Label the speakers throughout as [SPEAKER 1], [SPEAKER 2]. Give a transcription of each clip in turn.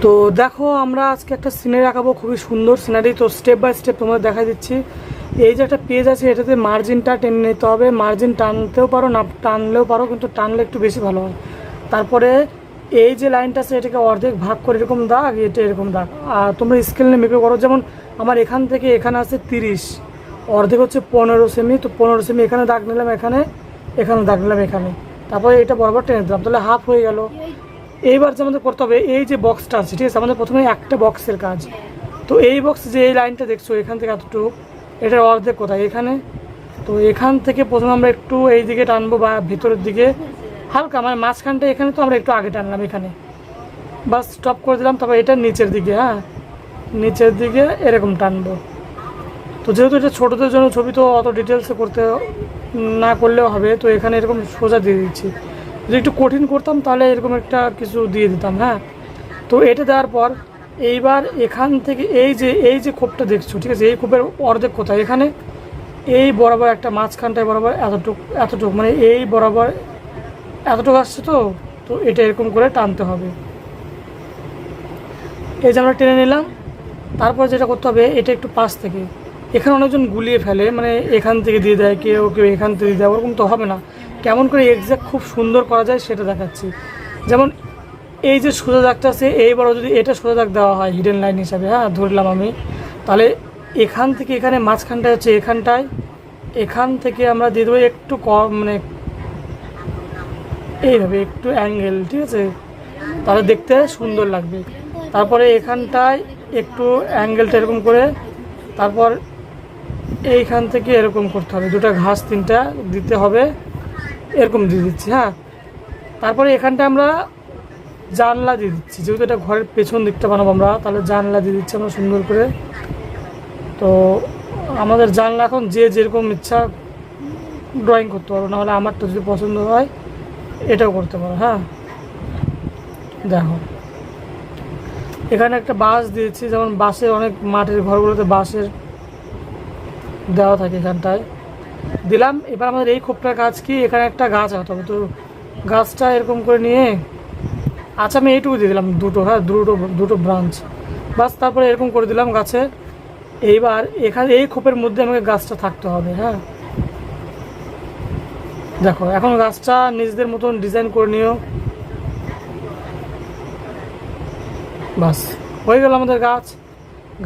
[SPEAKER 1] তো দেখো আমরা আজকে একটা সিনারি আঁকাবো, খুবই সুন্দর সিনারি। তো স্টেপ বাই স্টেপ তোমাদের দেখা দিচ্ছি। এই যে একটা পেজ আছে, এটাতে মার্জিনটা টেনে নিতে হবে। মার্জিন টানতেও পারো, না টানলেও পারো, কিন্তু টানলে একটু বেশি ভালো হয়। তারপরে এই যে লাইনটা আছে এটাকে অর্ধেক ভাগ করে এরকম দাগ, এটা এরকম দাগ। আর তোমরা স্কেল নিয়ে মেপে করো। যেমন আমার এখান থেকে এখানে আছে 30, অর্ধেক হচ্ছে 15 সেমি। তো 15 সেমি এখানে দাগ নিলাম, এখানে এখানে দাগ নিলাম, এখানে। তারপরে এটা বরাবর টেনে দিলাম, তাহলে হাফ হয়ে গেল। এইবার যে আমাদের করতে হবে, এই যে বক্সটা আছে, ঠিক আছে, আমাদের প্রথমে একটা বক্সের কাজ। তো এই বক্স যে এই লাইনটা দেখছো এখান থেকে এতটুকু, এটার অর্ধেক কোথায়? এখানে। তো এখান থেকে প্রথমে আমরা একটু এই দিকে টানবো, বা ভিতরের দিকে হালকা, মানে মাঝখানটা এখানে, তো আমরা একটু আগে টানলাম এখানে, বাস স্টপ করে দিলাম। তারপর এটা নিচের দিকে, হ্যাঁ নিচের দিকে এরকম টানবো। তো যেহেতু এটা ছোটোদের জন্য ছবি, তো অত ডিটেলসে করতে না করলেও হবে। তো এখানে এরকম সোজা দিয়ে দিচ্ছি। যদি একটু কঠিন করতাম তাহলে এরকম একটা কিছু দিয়ে দিতাম, হ্যাঁ। তো এটা দেওয়ার পর এইবার এখান থেকে এই যে খোপটা দেখছো, ঠিক আছে, এই খোপের অর্ধেক কোথায়? এখানে। এই বরাবর একটা মাঝখানটায় বরাবর এতটুক মানে এই বরাবর এতটুকু আসছে। তো তো এটা এরকম করে টানতে হবে। এই যে আমরা টেনে নিলাম। তারপর যেটা করতে হবে, এটা একটু পাশ থেকে, এখানে অনেকজন গুলিয়ে ফেলে, মানে এখান থেকে দিয়ে দেয়, কেউ কেউ এখান থেকে দিয়ে দেয়, ওরকম তো হবে না। কেমন করে এক্স্যাক্ট খুব সুন্দর করা যায় সেটা দেখাচ্ছি। যেমন এই যে সোজা দাগটা আছে, এইবারও যদি এটা সোজা দাগ দেওয়া হয় হিডেন লাইন হিসাবে, হ্যাঁ ধরলাম আমি, তাহলে এখান থেকে এখানে মাঝখানটায় হচ্ছে এখানটায়, এখান থেকে আমরা দিয়ে দেবো একটু কম, মানে এইভাবে একটু অ্যাঙ্গেল, ঠিক আছে, তাহলে দেখতে সুন্দর লাগবে। তারপরে এখানটায় একটু অ্যাঙ্গেলটা এরকম করে, তারপর এইখান থেকে এরকম করতে হবে, দুটো ঘাস তিনটা দিতে হবে, এরকম দিয়ে দিচ্ছি, হ্যাঁ। তারপরে এখানটা আমরা জানলা দিয়ে দিচ্ছি, যেহেতু এটা ঘরের পেছন দিকটা বানাবো আমরা, তাহলে জানলা দিয়ে দিচ্ছি আমরা সুন্দর করে। তো আমাদের জানলা এখন যে যেরকম ইচ্ছা ড্রয়িং করতে পারো, নাহলে আমারটা যদি পছন্দ হয় এটাও করতে পারো, হ্যাঁ। দেখো এখানে একটা বাঁশ দিয়েছি, যেমন বাঁশের অনেক মাটির ঘরগুলোতে বাঁশের দেওয়া থাকে, এখানটায় দিলাম। এবার আমাদের এই খোপটার কাজ কি, এখানে একটা গাছ আনতে হবে। তো গাছটা এরকম করে নিয়ে, আচ্ছা আমি এইটুকু দিয়ে দিলাম, দুটো, হ্যাঁ দুটো ব্রাঞ্চ, বাস। তারপরে এরকম করে দিলাম গাছে। এইবার এখানে এই খোপের মধ্যে আমাকে গাছটা থাকতে হবে, হ্যাঁ। দেখো এখন গাছটা নিজেদের মতন ডিজাইন করে নিও, বাস হয়ে গেল আমাদের গাছ।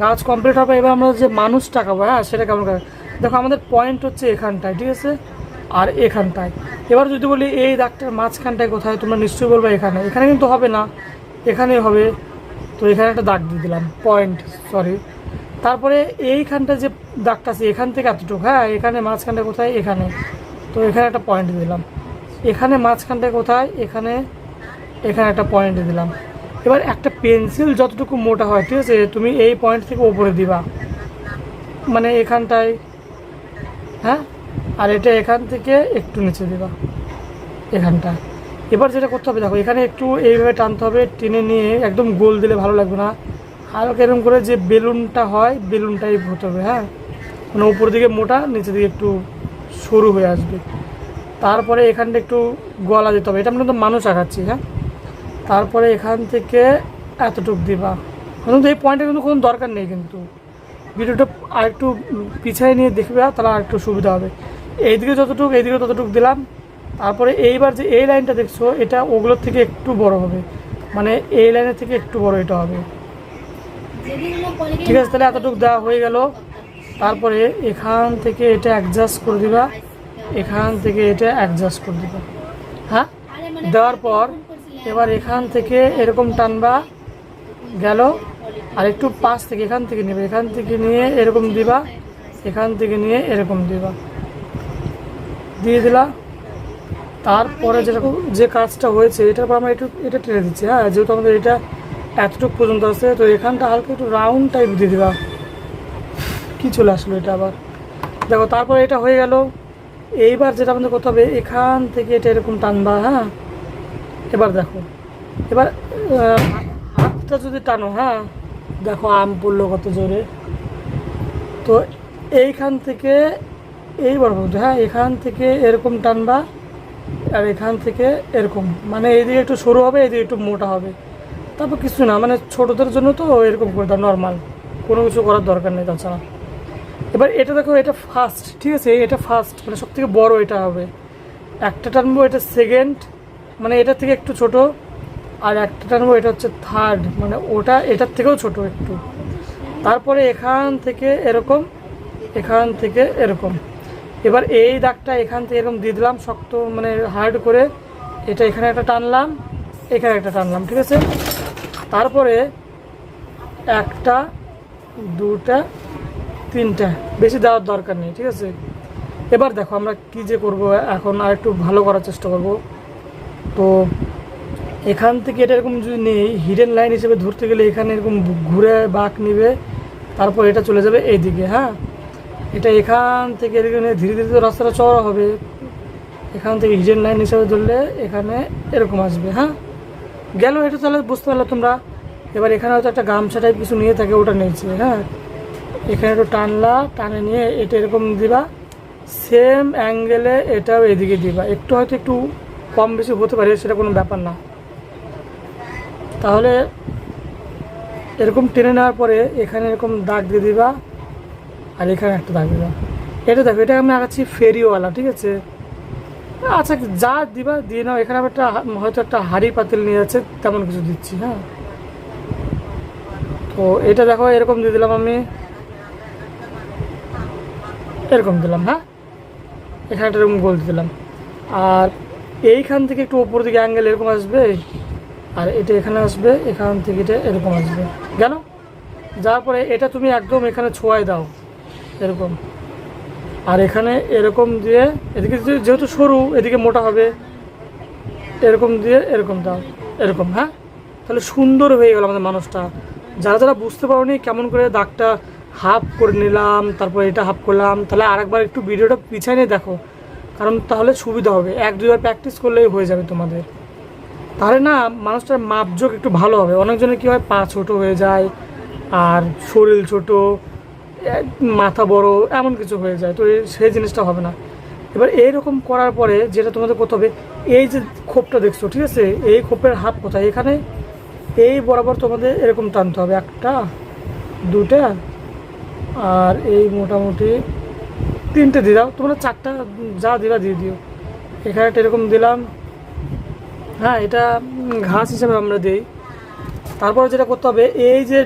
[SPEAKER 1] গাছ কমপ্লিট হবে। এবার আমরা যে মানুষটা আঁকাবো, হ্যাঁ সেটা কেমন করে? দেখো আমাদের পয়েন্ট হচ্ছে এখানটায়, ঠিক আছে, আর এখানটায়। এবার যদি বলি এই দাগটার মাঝখানটায় কোথায়, তোমরা নিশ্চয়ই বলবো এখানে। এখানে কিন্তু হবে না, এখানেই হবে। তো এখানে একটা দাগ দিয়ে দিলাম, পয়েন্ট, সরি। তারপরে এইখানটা যে দাগটা আছে এখান থেকে এতটুকু, হ্যাঁ এখানে মাঝখানটা কোথায়? এখানে। তো এখানে একটা পয়েন্ট দিলাম। এখানে মাঝখানটায় কোথায়? এখানে। এখানে একটা পয়েন্ট দিলাম। এবার একটা পেন্সিল যতটুকু মোটা হয়, ঠিক আছে, তুমি এই পয়েন্ট থেকে ওপরে দিবা, মানে এখানটায়, হ্যাঁ। আর এটা এখান থেকে একটু নিচে দিবা, এখানটা। এবার যেটা করতে হবে, দেখো এখানে একটু এইভাবে টানতে হবে, টেনে নিয়ে একদম গোল দিলে ভালো লাগবে না, হালকা এরকম করে যে বেলুনটা হয় বেলুন টাইপ হতে হবে, হ্যাঁ, মানে উপর দিকে মোটা, নিচের দিকে একটু সরু হয়ে আসবে। তারপরে এখানটা একটু গলা দিতে হবে, এটা আমরা কিন্তু মানুষ আঁকাচ্ছি, হ্যাঁ। তারপরে এখান থেকে এতটুক দিবা, কিন্তু এই পয়েন্টে কিন্তু কোনো দরকার নেই, কিন্তু ভিডিওটা আর একটু পিছিয়ে নিয়ে দেখবে, তাহলে আর একটু সুবিধা হবে। এইদিকে যতটুকু, এইদিকে ততটুকু দিলাম। তারপরে এইবার যে এই লাইনটা দেখছো, এটা ওগুলোর থেকে একটু বড় হবে, মানে এই লাইনের থেকে একটু বড় এটা হবে, ঠিক আছে। তাহলে এতটুকু দেওয়া হয়ে গেল। তারপরে এখান থেকে এটা অ্যাডজাস্ট করে দিবা, এখান থেকে এটা অ্যাডজাস্ট করে দিবা, হ্যাঁ। দেওয়ার পর এবার এখান থেকে এরকম টানবা, গেল। আর একটু পাশ থেকে এখান থেকে নেবে, এখান থেকে নিয়ে এরকম দিবা, এখান থেকে নিয়ে এরকম দিবা, দিয়ে দিলা। তারপরে যেরকম যে কাজটা হয়েছে, এটার পর আমরা একটু এটা টেনে দিচ্ছি, হ্যাঁ, যেহেতু আমাদের এটা এতটুকু পর্যন্ত আছে। তো এখানটা হালকা একটু রাউন্ড টাইপ দিয়ে দিবা। কী চলে আসলো এটা আবার? দেখো তারপরে এটা হয়ে গেল। এইবার যেটা আমাদের করতে হবে, এখান থেকে এটা এরকম টানবা, হ্যাঁ। এবার দেখো, এবার হাতটা যদি টানো, হ্যাঁ, দেখো আম পড়লো কত জোরে। তো এইখান থেকে এই বরাবর, হ্যাঁ, এখান থেকে এরকম টানবা, আর এখান থেকে এরকম, মানে এইদিকে একটু সরু হবে, এইদিকে একটু মোটা হবে। তারপর কিছু না, মানে ছোটোদের জন্য তো এরকম করে দাও, নর্মাল, কোনো কিছু করার দরকার নেই তাছাড়া। এবার এটা দেখো, এটা ফার্স্ট, ঠিক আছে, এটা ফার্স্ট মানে সব থেকে বড়ো এটা হবে। একটা টানবো, এটা সেকেন্ড, মানে এটার থেকে একটু ছোট। আর একটা টানবো, এটা হচ্ছে থার্ড, মানে ওটা এটার থেকেও ছোট একটু। তারপরে এখান থেকে এরকম, এখান থেকে এরকম। এবার এই দাগটা এখান থেকে এরকম দিয়ে দিলাম শক্ত, মানে হার্ড করে। এটা এখানে একটা টানলাম, এখানে একটা টানলাম, ঠিক আছে। তারপরে একটা, দুটা, তিনটা, বেশি দেওয়ার দরকার নেই, ঠিক আছে। এবার দেখো আমরা কি যে করব এখন, আর একটু ভালো করার চেষ্টা করব। তো এখান থেকে এটা এরকম যদি নেই, হিডেন লাইন হিসেবে ধরতে গেলে এখানে এরকম ঘুরে বাঁক নিবে, তারপর এটা চলে যাবে এইদিকে। হ্যাঁ, এটা এখান থেকে এদিকে নিয়ে ধীরে ধীরে তো রাস্তাটা চওড়া হবে। এখান থেকে হিডেন লাইন হিসেবে ধরলে এখানে এরকম আসবে। হ্যাঁ, গেল এটা, তাহলে বুঝতে পারলে তোমরা। এবার এখানে হয়তো একটা গামছা টাইপ কিছু নিয়ে থাকে, ওটা নিয়েছে। হ্যাঁ, এখানে একটু টানলা, টানে নিয়ে এটা এরকম দিবা, সেম অ্যাঙ্গেলে এটাও এদিকে দিবা। একটু হয়তো একটু কম বেশি হতে পারে, সেটা কোনো ব্যাপার না। তাহলে এরকম টেনে নেওয়ার পরে এখানে এরকম দাগ দিয়ে দিবা, আর এখানে একটা দাগ দিবা। এটা দেখো, এটা আমি আঁকাচ্ছি ফেরিওয়ালা, ঠিক আছে। আচ্ছা, যা দিবা দিয়ে নাও। এখানে আমি একটা হয়তো একটা হাঁড়ি পাতিল নিয়ে যাচ্ছে, তেমন কিছু দিচ্ছি। হ্যাঁ, তো এটা দেখো এরকম দিয়ে দিলাম আমি, এরকম দিলাম। হ্যাঁ, এখানে একটা এরকম গোল দিলাম। আর এইখান থেকে একটু ওপর দিকে অ্যাঙ্গেল এরকম আসবে, আর এটা এখানে আসবে, এখান থেকে এটা এরকম আসবে। গেল, যাওয়ার পরে এটা তুমি একদম এখানে ছোঁয়ায় দাও এরকম। আর এখানে এরকম দিয়ে, এদিকে যেহেতু সরু, এদিকে মোটা হবে, এরকম দিয়ে এরকম দাও, এরকম। হ্যাঁ, তাহলে সুন্দর হয়ে গেল আমাদের মানুষটা। যারা যারা বুঝতে পারোনি কেমন করে দাগটা হাফ করে নিলাম, তারপর এটা হাফ করলাম, তাহলে আরেকবার একটু ভিডিওটা পিছায় নিয়ে দেখো, কারণ তাহলে সুবিধা হবে। এক দুইবার প্র্যাকটিস করলেই হয়ে যাবে তোমাদের। তাহলে না মানুষটার মাপজোক একটু ভালো হবে। অনেকজনের কী হয়, পা ছোট হয়ে যায়, আর শরীর ছোট, মাথা বড়, এমন কিছু হয়ে যায়। তো সেই জিনিসটা হবে না। এবার এইরকম করার পরে যেটা তোমাদের করতে হবে, এই যে খোপটা দেখছো, ঠিক আছে, এই খোপের হাফ কোথায়, এখানে এই বরাবর তোমাদের এরকম টানতে হবে, একটা, দুটা, আর এই মোটামুটি তিনটে দিয়ে দাও। তোমরা চারটা যা দিবা দিয়ে দিও। এখানে একটা এরকম দিলাম। হ্যাঁ, এটা ঘাস হিসাবে আমরা দিই। তারপরে যেটা করতে হবে, এই যে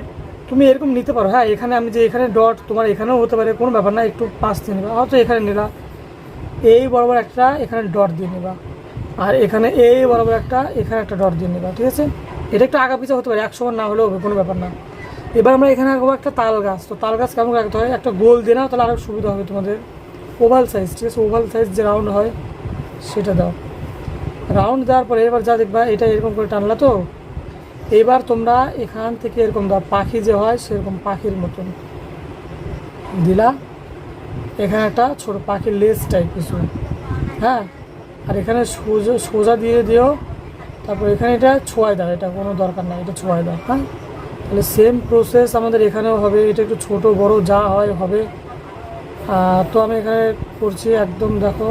[SPEAKER 1] তুমি এরকম নিতে পারো। হ্যাঁ, এখানে আমি যে এখানে ডট, তোমার এখানেও হতে পারে, কোনো ব্যাপার না। একটু পাশ দিয়ে নেবা, হয়তো এখানে নিলা, এই বরাবর একটা এখানে ডট দিয়ে নেবা, আর এখানে এই বরাবর একটা এখানে একটা ডট দিয়ে নেবা, ঠিক আছে। এটা একটু আগা পিছা হতে পারে, 100 না হলেও হবে, কোনো ব্যাপার না। এবার আমরা এখানে আঁকবো একটা তাল গাছ। তো তাল গাছ কেমন রাখতে হয়, একটা গোল দিয়ে নাও, তাহলে আরও সুবিধা হবে তোমাদের। ওভাল সাইজ, ঠিক আছে, ওভাল সাইজ যে রাউন্ড হয় সেটা দাও। রাউন্ড দেওয়ার পরে এবার যা দেখবা, এটা এরকম করে টানলা। তো এবার তোমরা এখান থেকে এরকম দাও, পাখি যে হয় সেরকম পাখির মতন দিলা। এখানে একটা ছোটো পাখির লেজ টাইপ কিছু। হ্যাঁ, আর এখানে সোজা সোজা দিয়ে দিও। তারপর এখানে এটা ছোঁয়ায় দাও, এটা কোনো দরকার নাই, এটা ছোঁয়ায় দাও। হ্যাঁ, তাহলে সেম প্রসেস আমাদের এখানেও হবে। এটা একটু ছোট বড় যা হয় হবে। তো আমি এখানে করছি একদম, দেখো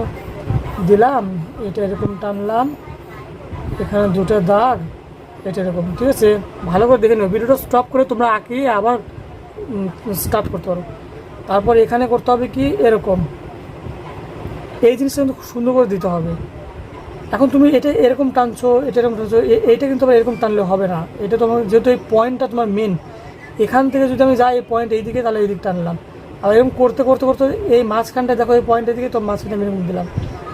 [SPEAKER 1] দিলাম, এটা এরকম টানলাম, এখানে দুটো দাগ, এটা এরকম, ঠিক আছে। ভালো করে দেখে নেবে, ভিডিওটা স্টপ করে তোমরা আঁকিয়ে আবার স্টার্ট করতে পারো। তারপর এখানে করতে হবে কি, এরকম এই জিনিসটা কিন্তু খুব সুন্দর করে দিতে হবে। এখন তুমি এটা এরকম টানছো, এটা এরকম টানছো, এইটা কিন্তু আবার এরকম টানলে হবে না। এটা তোমার যেহেতু এই পয়েন্টটা তোমার মেন, এখান থেকে যদি আমি যাই এই পয়েন্ট এইদিকে, তাহলে এই দিক টানলাম। আর এরকম করতে করতে করতে এই মাঝখানটা দেখো, এই পয়েন্টের দিকে তো মাঝখানে আমি এরকম দিলাম।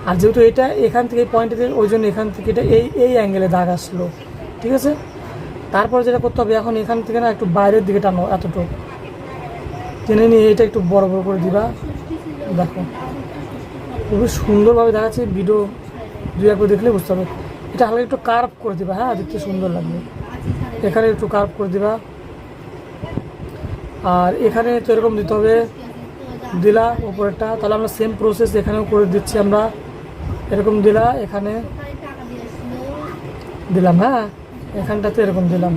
[SPEAKER 1] আর যেহেতু এটা এখান থেকে এই পয়েন্টে দিকে, ওই জন্য এখান থেকে এটা এই অ্যাঙ্গেলে দাগ আসলো, ঠিক আছে। তারপর যেটা করতে হবে, এখন এখান থেকে না একটু বাইরের দিকে টানো, এতটুকু টেনে নিয়ে এটা একটু বড় বড় করে দিবা। দেখো খুবই সুন্দরভাবে দেখাচ্ছে, ভিডিও দুই একবার দেখলে বুঝতে হবে। এটা হালকা একটু কার্ভ করে দিবা। হ্যাঁ, দেখতে সুন্দর লাগবে। এখানে একটু কার্ভ করে দিবা, আর এখানে তো এরকম দিতে হবে, দিলা উপরেরটা। তাহলে আমরা সেম প্রসেস এখানেও করে দিচ্ছি আমরা, এরকম দিলা, এখানে দিলাম। হ্যাঁ, এখানটাতে এরকম দিলাম,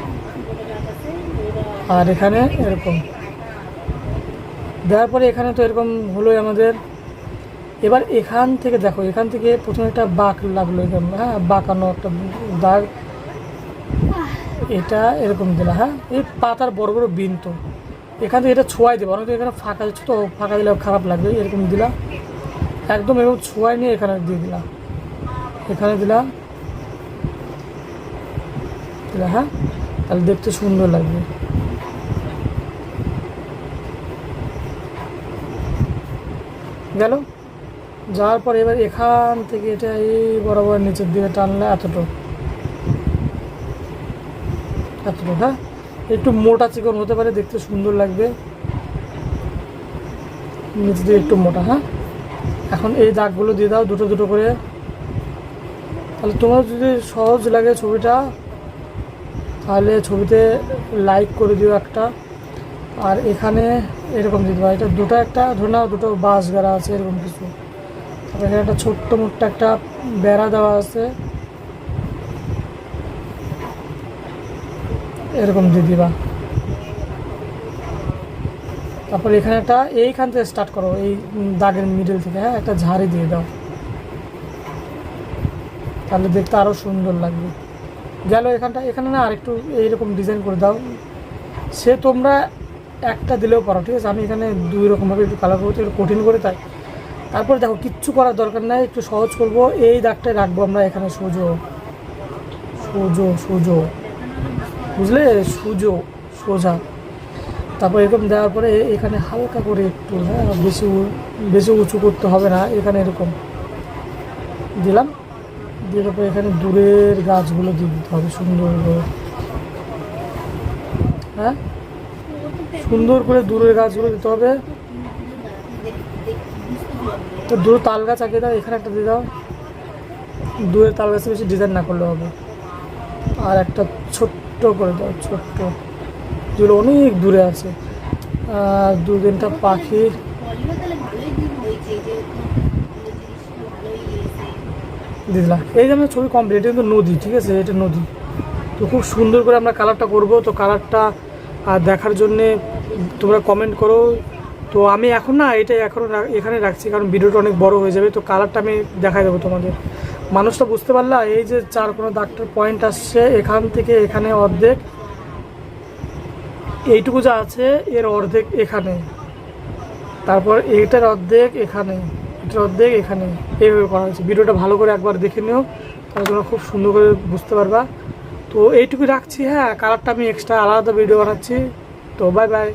[SPEAKER 1] আর এখানে এরকম দেওয়ার পরে এখানে তো এরকম হলোই আমাদের। এবার এখান থেকে দেখো, এখান থেকে প্রথমে একটা বাঁক লাগলো এরকম। হ্যাঁ, বাঁকানো একটা দাগ, এটা এরকম দিলা, হ্যাঁ এই পাতার বড় বড় বিন তো এখান থেকে এটা ছোঁয়াই দেবো, অনেক এখানে ফাঁকা যাচ্ছে তো, ফাঁকা দিলে খারাপ লাগবে, এরকম দিলা একদম এরকম ছোঁয়াই নিয়ে এখানে দিয়ে দিলা, এখানে দিলা দিলা, হ্যাঁ তাহলে দেখতে সুন্দর লাগবে। গেল, যাওয়ার পর এবার এখান থেকে এটা এই বরাবর নিচের দিকে টানলে এতটুকু এতটুকু, হ্যাঁ একটু মোটা চিকন হতে পারে, দেখতে সুন্দর লাগবে, নিচে দিয়ে একটু মোটা, হ্যাঁ এখন এই দাগগুলো দিয়ে দাও দুটো দুটো করে। তাহলে তোমার যদি সহজ লাগে ছবিটা তাহলে ছবিতে লাইক করে দিও একটা, আর এখানে এরকম দিয়ে দেবো, এটা দুটো একটা ধরে নাও দুটো বাঁশ বেড়া আছে এরকম কিছু, তারপর এখানে একটা ছোট্ট মোট্ট একটা বেড়া দেওয়া আছে এরকম দিয়ে দিবা। তারপর এখানে একটা এইখান থেকে স্টার্ট করো, এই দাগের মিডল থেকে, হ্যাঁ একটা ঝাড়ি দিয়ে দাও, তাহলে দেখতে আরও সুন্দর লাগবে। গেল এখানটা, এখানে না আরেকটু এইরকম ডিজাইন করে দাও, সে তোমরা একটা দিলেও পারো, ঠিক আছে, আমি এখানে দুই রকমভাবে একটু কালার করতে একটু কঠিন করে তাই। তারপরে দেখো কিচ্ছু করার দরকার নাই, একটু সহজ করব, এই দাগটাই রাখবো আমরা এখানে সোজো সোজো সোজো, বুঝলে, সোজো সোজা। তারপর এরকম দেওয়ার পরে এখানে হালকা করে একটু, হ্যাঁ বেশি উঁচু করতে হবে না, এখানে এরকম দিলাম, দিয়ে তারপর এখানে দূরের গাছগুলো দিয়ে দিতে হবে সুন্দর করে, হ্যাঁ সুন্দর করে দূরের গাছগুলো দিতে হবে। তো দূরে তাল গাছ আঁকিয়ে দাও, এখানে একটা দিয়ে দাও, দূরের তাল গাছে বেশি ডিজাইন না করলে হবে, আর একটা ছোট্ট করে দাও, ছোট্ট যেগুলো অনেক দূরে আছে, আর দু তিনটা পাখির দিলাম। এই যে আমরা ছবি কমপ্লিট, এটা কিন্তু নদী, ঠিক আছে, এটা নদী, তো খুব সুন্দর করে আমরা কালারটা করব। তো কালারটা দেখার জন্যে তোমরা কমেন্ট করো। তো আমি এখন না এটা এখন এখানে রাখছি, কারণ ভিডিওটা অনেক বড় হয়ে যাবে, তো কালারটা আমি দেখাই দেবো তোমাদের। মানুষটা বুঝতে পারলা, এই যে চার কোনো দাগটার পয়েন্ট আসছে এখান থেকে এখানে অর্ধেক, এইটুকু যা আছে এর অর্ধেক এখানে, তারপর এইটার অর্ধেক এখানে, এটার অর্ধেক এখানে, এইভাবে করা হয়েছে। ভিডিওটা ভালো করে একবার দেখে নিও, তাহলে তোমরা খুব সুন্দর করে বুঝতে পারবা। তো এইটুকু রাখছি, হ্যাঁ কালারটা আমি এক্সট্রা আলাদা ভিডিও বানাচ্ছি। তো বাই বাই।